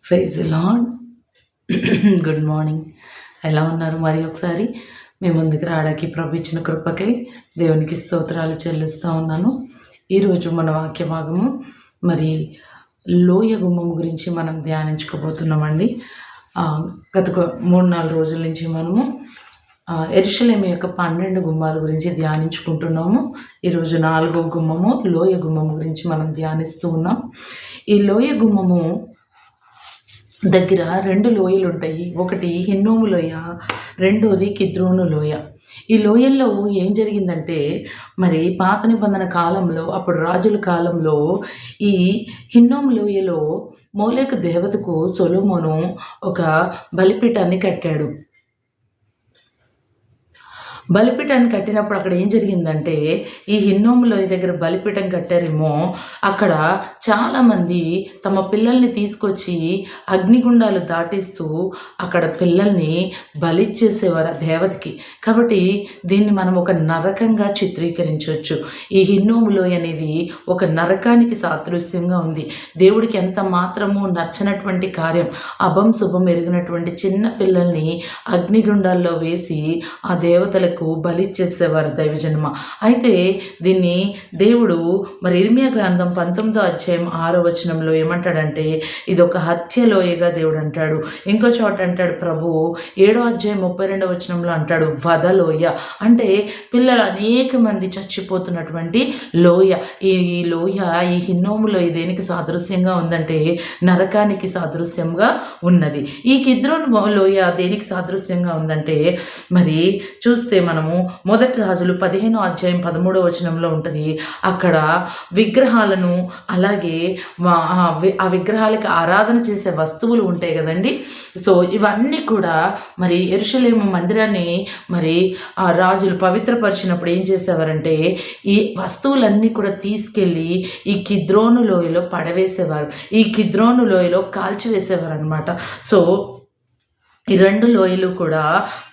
Praise the lord. Good morning. ఎలా ఉన్నారు? మరి ఒకసారి మీ ముందుకు రావడానికి ప్రభు ఇచ్చిన కృపకై దేవునికి స్తోత్రాలు చెల్లిస్తూ ఉన్నాను. ఈరోజు మన వాక్య భాగము మరి లోయ గుమ్మం గురించి మనం ధ్యానించుకోబోతున్నామండి. గత 3-4 రోజుల నుంచి మనము యెరూషలేము యొక్క 12 గుమ్మాల గురించి ధ్యానించుకుంటున్నాము. ఈరోజు 4వ గుమ్మము లోయ గుమ్మము గురించి మనం ధ్యానిస్తూ ఉన్నాం. ఈ లోయ గుమ్మము దగ్గర 2 లోయలు ఉంటాయి. ఒకటి హిన్నోము లోయ, రెండోది కిద్రోను లోయ. ఈ లోయల్లో ఏం జరిగిందంటే మరి పాత నిబంధన కాలంలో, అప్పుడు రాజుల కాలంలో ఈ హిన్నోము లోయలో మోలేకు దేవతకు సొలొమోను ఒక బలిపీఠాన్ని కట్టాడు. బలిపీఠాన్ని కట్టినప్పుడు అక్కడ ఏం జరిగిందంటే, ఈ హిన్నోము లోయ దగ్గర బలిపీఠం కట్టారేమో, అక్కడ చాలామంది తమ పిల్లల్ని తీసుకొచ్చి అగ్నిగుండాలు దాటిస్తూ అక్కడ పిల్లల్ని బలిచ్చేసేవారు ఆ దేవతకి. కాబట్టి దీన్ని మనం ఒక నరకంగా చిత్రీకరించవచ్చు. ఈ హిన్నోము లోయ అనేది ఒక నరకానికి సాదృశ్యంగా ఉంది. దేవుడికి ఎంత మాత్రము నచ్చనటువంటి కార్యం, అభం శుభం ఎరిగినటువంటి చిన్న పిల్లల్ని అగ్నిగుండాల్లో వేసి ఆ దేవతలకు బలిచ్చేసేవారు దైవజన్మ. అయితే దీన్ని దేవుడు మరి ఇర్మియా గ్రంథం 19వ అధ్యాయం 6వ వచనంలో ఏమంటాడంటే, ఇది ఒక హత్య లోయగా దేవుడు అంటాడు. ఇంకో చోట అంటాడు ప్రభు 7వ అధ్యాయం 32వ వచనంలో అంటాడు వధలోయ. అంటే పిల్లలు అనేక మంది చచ్చిపోతున్నటువంటి లోయ. ఈ లోయ, ఈ హిన్నోము లోయ దేనికి సాదృశ్యంగా ఉందంటే నరకానికి సాదృశ్యంగా ఉన్నది. ఈ కిద్రోను లోయ దేనికి సాదృశ్యంగా ఉందంటే, మరి చూస్తే మనము మొదటి రాజులు 15వ అధ్యాయం 13వ వచనంలో ఉంటుంది. అక్కడ విగ్రహాలను, అలాగే ఆ విగ్రహాలకి ఆరాధన చేసే వస్తువులు ఉంటాయి కదండి. సో ఇవన్నీ కూడా మరి యెరూషలేము మందిరాన్ని మరి ఆ రాజులు పవిత్రపరిచినప్పుడు ఏం చేసేవారంటే, ఈ వస్తువులన్నీ కూడా తీసుకెళ్ళి ఈ కిద్రోను లోయలో పడవేసేవారు, ఈ కిద్రోను లోయలో కాల్చివేసేవారు అనమాట. సో ఈ 2 లోయలు కూడా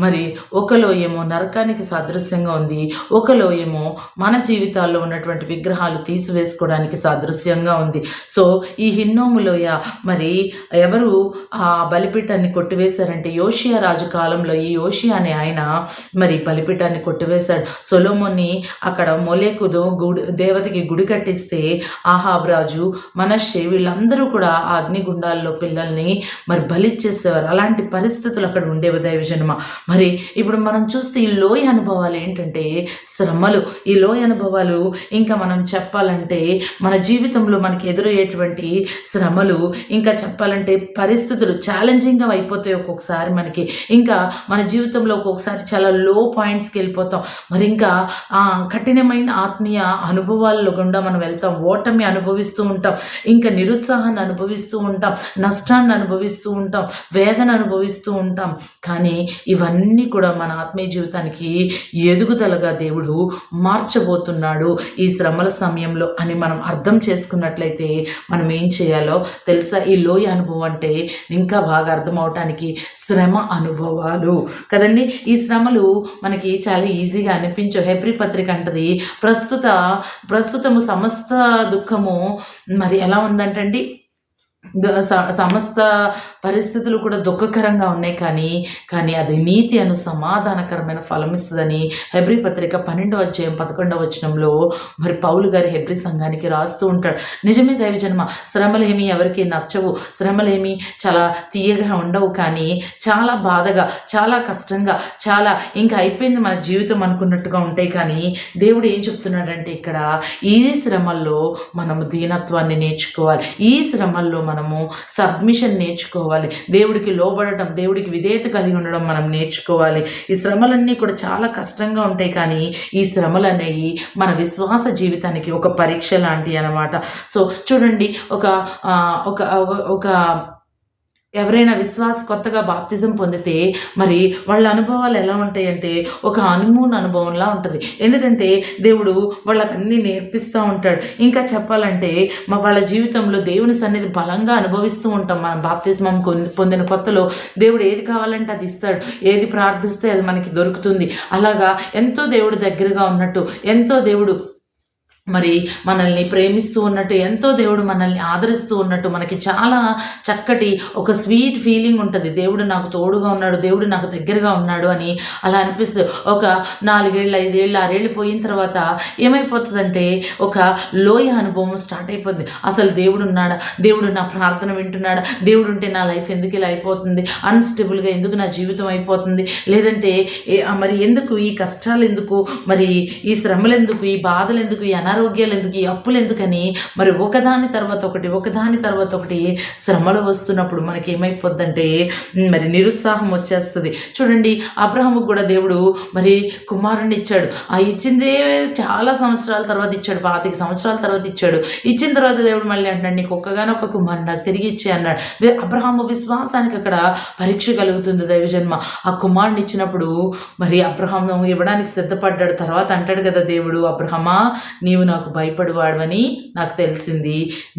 మరి ఒక లోయేమో నరకానికి సాదృశ్యంగా ఉంది, ఒక లోయేమో మన జీవితాల్లో ఉన్నటువంటి విగ్రహాలు తీసివేసుకోవడానికి సాదృశ్యంగా ఉంది. సో ఈ హిన్నోము లోయ మరి ఎవరు ఆ బలిపీఠాన్ని కొట్టివేశారంటే, యోషియా రాజు కాలంలో ఈ యోషియా అనే ఆయన మరి బలిపీఠాన్ని కొట్టివేశాడు. సొలొమోన్ని అక్కడ మొలేకు దేవతకి గుడి కట్టిస్తే ఆహాబ్ రాజు, మనష్షే వీళ్ళందరూ కూడా ఆ అగ్నిగుండాల్లో పిల్లల్ని మరి బలిచ్చేసేవారు. అలాంటి పరిస్థితులు అక్కడ ఉండేవి దైవజన్మ. మరి ఇప్పుడు మనం చూస్తే ఈ లోయ అనుభవాలు ఏంటంటే శ్రమలు. ఈ లోయ అనుభవాలు ఇంకా మనం చెప్పాలంటే మన జీవితంలో మనకి ఎదురయ్యేటువంటి శ్రమలు, ఇంకా చెప్పాలంటే పరిస్థితులు ఛాలెంజింగ్గా అయిపోతాయి ఒక్కొక్కసారి మనకి. ఇంకా మన జీవితంలో ఒక్కొక్కసారి చాలా లో పాయింట్స్కి వెళ్ళిపోతాం. మరి ఇంకా కఠినమైన ఆత్మీయ అనుభవాల్లో గుండా మనం వెళ్తాం, ఓటమి అనుభవిస్తూ ఉంటాం, ఇంకా నిరుత్సాహాన్ని అనుభవిస్తూ ఉంటాం, నష్టాన్ని అనుభవిస్తూ ఉంటాం, వేదన అనుభవిస్తూ ఉంటాం. కానీ ఇవన్నీ కూడా మన ఆత్మీయ జీవితానికి ఎదుగుదలగా దేవుడు మార్చబోతున్నాడు ఈ శ్రమల సమయంలో అని మనం అర్థం చేసుకున్నట్లయితే మనం ఏం చేయాలో తెలుసా? ఈ లోయ అనుభవం అంటే ఇంకా బాగా అర్థం అవటానికి శ్రమ అనుభవాలు కదండి. ఈ శ్రమలు మనకి చాలా ఈజీగా అనిపించవు. హెబ్రీ పత్రిక అంటది ప్రస్తుతము సమస్త దుఃఖము మరి ఎలా ఉందంటండి, సమస్త పరిస్థితులు కూడా దుఃఖకరంగా ఉన్నాయి, కానీ అది నీతి అను సమాధానకరమైన ఫలం ఇస్తుందని హెబ్రీ పత్రిక 12వ అధ్యాయం 11వ వచనంలో మరి పౌలు గారి హెబ్రీ సంఘానికి రాస్తూ ఉంటాడు. నిజమే దైవజన్మ, శ్రమలేమి ఎవరికి నచ్చవు, శ్రమలేమి చాలా తీయగా ఉండవు, కానీ చాలా బాధగా, చాలా కష్టంగా, చాలా ఇంకా అయిపోయింది మన జీవితం అనుకున్నట్టుగా ఉంటాయి. కానీ దేవుడు ఏం చెప్తున్నాడంటే, ఇక్కడ ఈ శ్రమల్లో మనము దీనత్వాన్ని నేర్చుకోవాలి, ఈ శ్రమల్లో మనము సబ్మిషన్ నేర్చుకోవాలి, దేవుడికి లోబడటం, దేవుడికి విధేయత కలిగి ఉండడం మనం నేర్చుకోవాలి. ఈ శ్రమలన్నీ కూడా చాలా కష్టంగా ఉంటాయి, కానీ ఈ శ్రమలు అనేవి మన విశ్వాస జీవితానికి ఒక పరీక్ష లాంటివి అన్నమాట. సో చూడండి, ఒక ఎవరైనా కొత్తగా బాప్తిజం పొందితే మరి వాళ్ళ అనుభవాలు ఎలా ఉంటాయంటే ఒక హనీమూన్ అనుభవంలా ఉంటుంది. ఎందుకంటే దేవుడు వాళ్ళకి అన్నీ నేర్పిస్తూ ఉంటాడు. ఇంకా చెప్పాలంటే వాళ్ళ జీవితంలో దేవుని సన్నిధి బలంగా అనుభవిస్తూ ఉంటాం. మనం బాప్తిజం పొందిన కొత్తలో దేవుడు ఏది కావాలంటే అది ఇస్తాడు, ఏది ప్రార్థిస్తే అది మనకి దొరుకుతుంది. అలాగా ఎంతో దేవుడు దగ్గరగా ఉన్నట్టు, ఎంతో దేవుడు మరి మనల్ని ప్రేమిస్తూ ఉన్నట్టు, ఎంతో దేవుడు మనల్ని ఆదరిస్తూ ఉన్నట్టు మనకి చాలా చక్కటి ఒక స్వీట్ ఫీలింగ్ ఉంటుంది. దేవుడు నాకు తోడుగా ఉన్నాడు, దేవుడు నాకు దగ్గరగా ఉన్నాడు అని అలా అనిపిస్తుంది. ఒక 4 ఏళ్ళు 5 ఏళ్ళు 6 ఏళ్ళు పోయిన తర్వాత ఏమైపోతుందంటే ఒక లోయ అనుభవం స్టార్ట్ అయిపోద్ది. అసలు దేవుడు ఉన్నాడా, దేవుడు నా ప్రార్థన వింటున్నాడా, దేవుడు ఉంటే నా లైఫ్ ఎందుకు ఇలా అయిపోతుంది, అన్స్టేబుల్గా ఎందుకు నా జీవితం అయిపోతుంది, లేదంటే మరి ఎందుకు ఈ కష్టాలు, ఎందుకు మరి ఈ శ్రమలు, ఎందుకు ఈ బాధలు, ఎందుకు ఈ అనారోగ్యాలు, ఎందుకు ఈ అప్పులు ఎందుకని మరి ఒకదాని తర్వాత ఒకటి శ్రమలు వస్తున్నప్పుడు మనకి ఏమైపోద్దంటే మరి నిరుత్సాహం వచ్చేస్తుంది. చూడండి, అబ్రహాముకు కూడా దేవుడు మరి కుమారుణ్ణి ఇచ్చాడు. ఆ ఇచ్చిందే చాలా సంవత్సరాల తర్వాత ఇచ్చాడు, 25 సంవత్సరాల తర్వాత ఇచ్చాడు. ఇచ్చిన తర్వాత దేవుడు మళ్ళీ అంటాడు, నీకు ఒక్కగానొక్క కుమారుడు నాకు తిరిగి ఇచ్చే అన్నాడు. అబ్రహాము విశ్వాసానికి అక్కడ పరీక్ష కలుగుతుంది దైవజన్మ. ఆ కుమారుని ఇచ్చినప్పుడు మరి అబ్రహాము ఇవ్వడానికి సిద్ధపడ్డాడు. తర్వాత అంటాడు కదా దేవుడు, అబ్రహమా నీవు నాకు భయపడువాడవని నాకు తెలిసింది,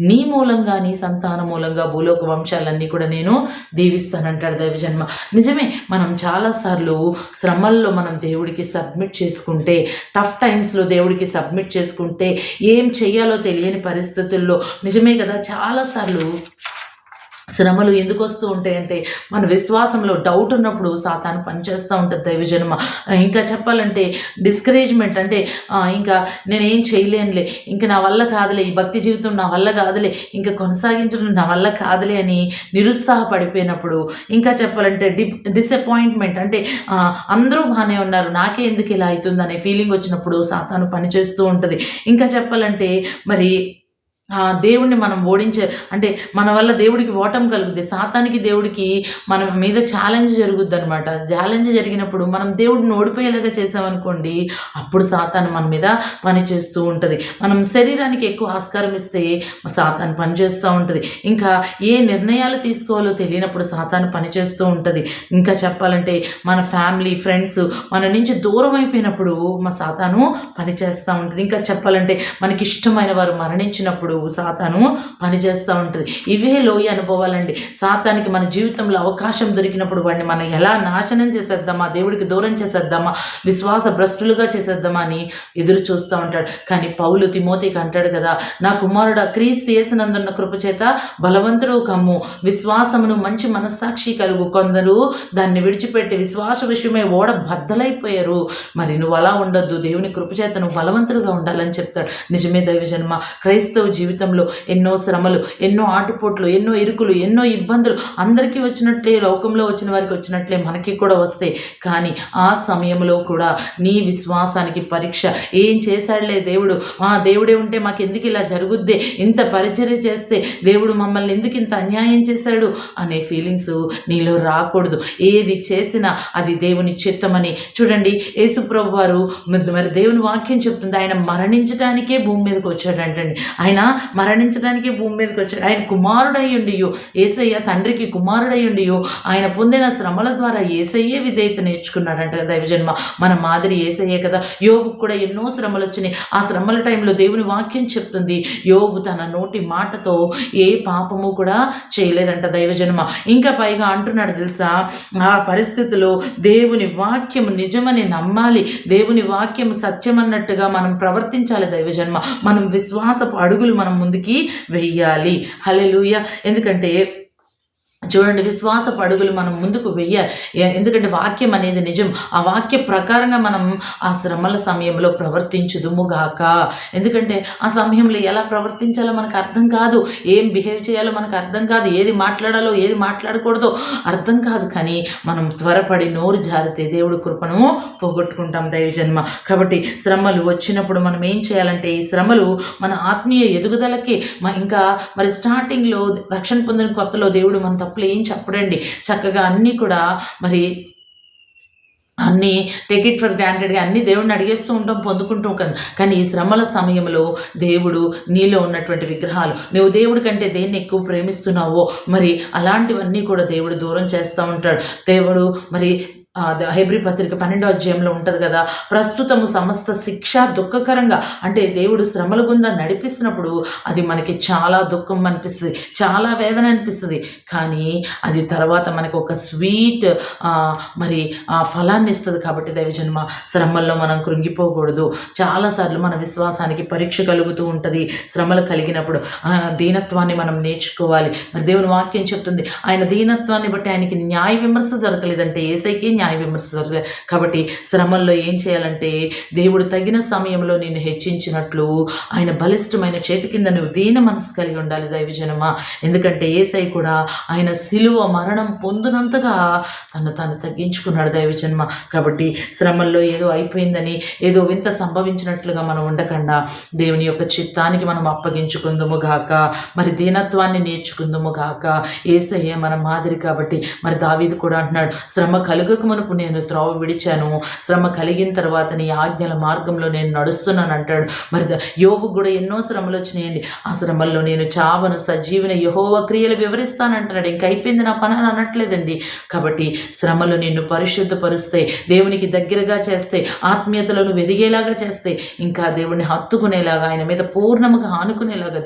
నీ మూలంగా నీ సంతాన మూలంగా భూలోక వంశాలన్నీ కూడా నేను దీవిస్తానంటాడు దైవజన్మ. నిజమే, మనం చాలాసార్లు శ్రమల్లో మనం దేవుడికి సబ్మిట్ చేసుకుంటే, టఫ్ టైమ్స్లో దేవుడికి సబ్మిట్ చేసుకుంటే, ఏం చెయ్యాలో తెలియని పరిస్థితుల్లో, నిజమే కదా, చాలాసార్లు శ్రమలు ఎందుకు వస్తూ ఉంటాయంటే మన విశ్వాసంలో డౌట్ ఉన్నప్పుడు సాతాను పనిచేస్తూ ఉంటుంది దైవజన్మ. ఇంకా చెప్పాలంటే డిస్కరేజ్మెంట్, అంటే ఇంకా నేనేం చేయలేనులే, ఇంకా నా వల్ల కాదులే, ఈ భక్తి జీవితం నా వల్ల కాదులే, ఇంకా కొనసాగించడం నా వల్ల కాదులే అని నిరుత్సాహపడిపోయినప్పుడు, ఇంకా చెప్పాలంటే డిసప్పాయింట్మెంట్, అంటే అందరూ బాగానే ఉన్నారు, నాకే ఎందుకు ఇలా అవుతుంది అనే ఫీలింగ్ వచ్చినప్పుడు సాతాను పనిచేస్తూ ఉంటుంది. ఇంకా చెప్పాలంటే మరి దేవుణ్ణి మనం అంటే మన వల్ల దేవుడికి ఓటమి కలుగుద్ది, సాతానికి దేవుడికి మన మీద ఛాలెంజ్ జరుగుద్ది అనమాట. ఛాలెంజ్ జరిగినప్పుడు మనం దేవుడిని ఓడిపోయేలాగా చేసామనుకోండి, అప్పుడు సాతాను మన మీద పని చేస్తూ ఉంటుంది. మనం శరీరానికి ఎక్కువ ఆస్కారం ఇస్తే సాతాను పని చేస్తూ ఉంటుంది. ఇంకా ఏ నిర్ణయాలు తీసుకోవాలో తెలియనప్పుడు సాతాను పని చేస్తూ ఉంటుంది. ఇంకా చెప్పాలంటే మన ఫ్యామిలీ, ఫ్రెండ్స్ మన నుంచి దూరం అయిపోయినప్పుడు మా సాతాను పని చేస్తూ ఉంటుంది. ఇంకా చెప్పాలంటే మనకి ఇష్టమైన వారు మరణించినప్పుడు సాతాను పనిచేస్తూ ఉంటుంది. ఇవే లోయ అనుభవాలండి. సాతానికి మన జీవితంలో అవకాశం దొరికినప్పుడు వాడిని మనం ఎలా నాశనం చేసేద్దామా, దేవుడికి దూరం చేసేద్దామా, విశ్వాస భ్రష్టులుగా చేసేద్దామా అని ఎదురు చూస్తూ ఉంటాడు. కానీ పౌలు తిమోతికి అంటాడు కదా, నా కుమారుడా, క్రీస్తు యేసునందున్న కృపచేత బలవంతుడు కమ్ము, విశ్వాసమును మంచి మనస్సాక్షి కలుగు. కొందరు దాన్ని విడిచిపెట్టి విశ్వాస విషయమే బద్దలైపోయారు. మరి నువ్వు అలా ఉండొద్దు, దేవుని కృపచేత నువ్వు బలవంతుడుగా ఉండాలని చెప్తాడు. నిజమే దైవజన్మ, క్రైస్తవ జీవితంలో ఎన్నో శ్రమలు, ఎన్నో ఆటుపోట్లు, ఎన్నో ఇరుకులు, ఎన్నో ఇబ్బందులు అందరికీ వచ్చినట్లే, లోకంలో వచ్చిన వారికి వచ్చినట్లే మనకి కూడా వస్తాయి. కానీ ఆ సమయంలో కూడా నీ విశ్వాసానికి పరీక్ష. ఏం చేశాడులే దేవుడు, దేవుడే ఉంటే మాకు ఎందుకు ఇలా జరుగుద్దే, ఇంత పరిచర్య చేస్తే దేవుడు మమ్మల్ని ఎందుకు ఇంత అన్యాయం చేశాడు అనే ఫీలింగ్స్ నీలో రాకూడదు. ఏది చేసినా అది దేవుని చిత్తమని. చూడండి, యేసుప్రభు వారు మరి దేవుని వాక్యం చెప్తుంది, ఆయన మరణించడానికే భూమి మీదకి వచ్చాడంటండి. ఆయన మరణించడానికి భూమి మీదకి వచ్చాడు. ఆయన కుమారుడయ్యుండియో, యేసయ్య తండ్రికి కుమారుడయ్యుండియో ఆయన పొందిన శ్రమల ద్వారా యేసయ్యే విధేయత నేర్చుకున్నాడంట దైవజన్మ. మన మాదిరి యేసయ్యే కదా. యోబుకు కూడా ఎన్నో శ్రమలు వచ్చినాయి. ఆ శ్రమల టైంలో దేవుని వాక్యం చెప్తుంది, యోబు తన నోటి మాటతో ఏ పాపము కూడా చేయలేదంట దైవజన్మ. ఇంకా పైగా అంటున్నాడు తెలుసా, ఆ పరిస్థితిలో దేవుని వాక్యం నిజమని నమ్మాలి, దేవుని వాక్యం సత్యమన్నట్టుగా మనం ప్రవర్తించాలి దైవజన్మ. మనం విశ్వాసపు అడుగులు మనం ముందుకి వెయ్యాలి. హల్లెలూయా. ఎందుకంటే చూడండి, విశ్వాసపు అడుగులు మనం ముందుకు వెయ్యాలి. ఎందుకంటే వాక్యం అనేది నిజం. ఆ వాక్య ప్రకారంగా మనం ఆ శ్రమల సమయంలో ప్రవర్తించుదుముగాక. ఎందుకంటే ఆ సమయంలో ఎలా ప్రవర్తించాలో మనకు అర్థం కాదు, ఏం బిహేవ్ చేయాలో మనకు అర్థం కాదు, ఏది మాట్లాడాలో ఏది మాట్లాడకూడదో అర్థం కాదు. కానీ మనం త్వరపడి నోరు జారితే దేవుడి కృపను పోగొట్టుకుంటాం దైవజన్మ. కాబట్టి శ్రమలు వచ్చినప్పుడు మనం ఏం చేయాలంటే, ఈ శ్రమలు మన ఆత్మీయ ఎదుగుదలకి, ఇంకా మరి స్టార్టింగ్లో రక్షణ పొందిన కొత్తలో దేవుడు మన తప్పులు ఏం చెప్పడండి, చక్కగా అన్నీ కూడా మరి అన్నీ టేక్ ఇట్ ఫర్ గ్రాంటెడ్గా అన్నీ దేవుడిని అడిగేస్తూ ఉంటాం, పొందుకుంటూ ఉంటాం. కానీ ఈ శ్రమల సమయంలో దేవుడు నీలో ఉన్నటువంటి విగ్రహాలు, నువ్వు దేవుడి కంటే దేన్ని ఎక్కువ ప్రేమిస్తున్నావో మరి అలాంటివన్నీ కూడా దేవుడు దూరం చేస్తూ ఉంటాడు. దేవుడు మరి హెబ్రీ పత్రిక 12వ అధ్యాయంలో ఉంటది గదా! ప్రస్తుతము సమస్త శిక్ష దుఃఖకరంగా అంటే దేవుడు శ్రమల గుండా నడిపిస్తున్నప్పుడు అది మనకి చాలా దుఃఖం అనిపిస్తది. చాలా వేదన అనిపిస్తది. కానీ అది తర్వాత మనకు ఒక స్వీట్ మరి ఫలాన్ని ఇస్తది. కాబట్టి దైవజన్మ శ్రమల్లో మనం కృంగిపోకూడదు. చాలా సార్లు మన విశ్వాసానికి పరీక్ష కలుగుతూ ఉంటది. శ్రమలు కలిగినప్పుడు దీనత్వాన్ని మనం నేర్చుకోవాలి. మరి దేవుని వాక్యం చెప్తుంది, ఆయన దీనత్వాన్ని బట్టి ఆయనకి న్యాయ విమర్శ దొరకలేదంటే యేసయ్యకి న్యాయ విమర్శ దొరకలేదు. కాబట్టి శ్రమల్లో ఏం చేయాలంటే దేవుడు తగిన సమయంలో నిన్ను హెచ్చించినట్లు ఆయన బలిష్టమైన చేతి కింద నువ్వు దీన మనసు కలిగి ఉండాలి దైవజనమా. ఎందుకంటే యేసయ్య కూడా ఆయన సిలువ మరణం పొందినంతగా తాను తగ్గించుకున్నాడు దైవజన్మ. కాబట్టి శ్రమల్లో ఏదో అయిపోయిందని ఏదో వింత సంభవించినట్లుగా మనం ఉండకుండా దేవుని యొక్క చిత్తానికి మనం అప్పగించుకుందుము గాక. మరి దీనత్వాన్ని నేర్చుకుందుము గాక. యేసయ్య మన మాదిరి. కాబట్టి మరి దావీదు కూడా అంటున్నాడు, శ్రమ కలుగక మునుపు నేను త్రోవ విడిచాను, శ్రమ కలిగిన తర్వాత నీ ఆజ్ఞల మార్గంలో నేను నడుస్తున్నాను అంటాడు. మరి యోబుకు కూడా ఎన్నో శ్రమలు వచ్చినాయండి. ఆ శ్రమల్లో నేను చావను సజీవిన యెహోవా క్రియలు వివరిస్తానంటున్నాడు. ఇంక అయిపోయింది నా పని అని అనట్లేదండి. కాబట్టి శ్రమలు నిన్ను పరిశుద్ధపరుస్తాయి, దేవునికి దగ్గరగా చేస్తాయి, ఆత్మీయతలో నువ్వు ఎదిగేలాగా చేస్తాయి, ఇంకా దేవుడిని హత్తుకునేలాగా ఆయన మీద పూర్ణముగా ఆనుకునేలాగా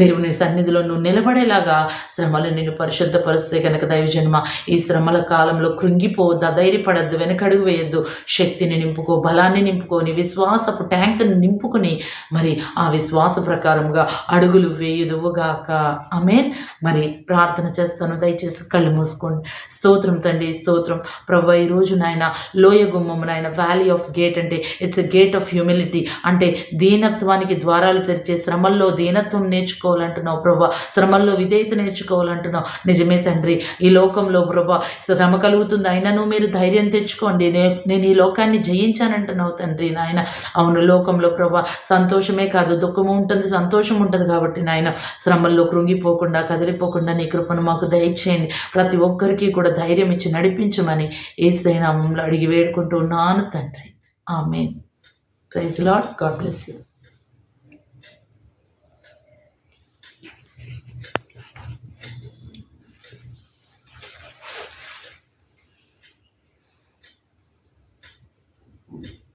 దేవుని సన్నిధిలో నువ్వు నిలబడేలాగా శ్రమలు నిన్ను పరిశుద్ధపరుస్తాయి. కనుక దైవజన్మ ఈ శ్రమల కాలంలో కృంగిపోవద్దు, ధైర్యపడద్దు, వెనకడుగు వేయొద్దు. శక్తిని నింపుకో, బలాన్ని నింపుకో, నీ విశ్వాసపు ట్యాంకుని నింపుకుని మరి ఆ విశ్వాస ప్రకారంగా అడుగులు వేయుదువుగాక. ఆమేన్. మరి ప్రార్థన చేస్తాను, దయచేసి కళ్ళు మూసుకోండి. స్తోత్రం తండ్రి, స్తోత్రం ప్రభువా. ఈరోజు నాయన లోయ గుమ్మము నాయన వ్యాలీ ఆఫ్ గేట్ అంటే it's a gate of humility, అంటే దీనత్వానికి ద్వారాలు తెరిచే శ్రమల్లో దీనత్వం నేర్చుకోవాలంటున్నావు ప్రభా, శ్రమల్లో విధేయత నేర్చుకోవాలంటున్నావు. నిజమే తండ్రి, ఈ లోకంలో ప్రభా శ్రమ కలుగుతుంది, అయినను మీరు ధైర్యం తెచ్చుకోండి, నేను ఈ లోకాన్ని జయించానంటున్నావు తండ్రి. నాయన అవును, లోకంలో ప్రభా సంతోషమే కాదు దుఃఖము ఉంటుంది, సంతోషం ఉంటుంది. కాబట్టి నాయన శ్రమల్లో కృంగిపోకుండా కదిలిపోకుండా నీ కృపను మాకు దయచేయండి. ప్రతి ఒక్కరికి కూడా ధైర్యం ఇచ్చి నడిపించమని యేసయ్య నామములో అడిగి వేడుకుంటూ ఉన్నాను తండ్రి. Amen. Praise Lord. God bless you.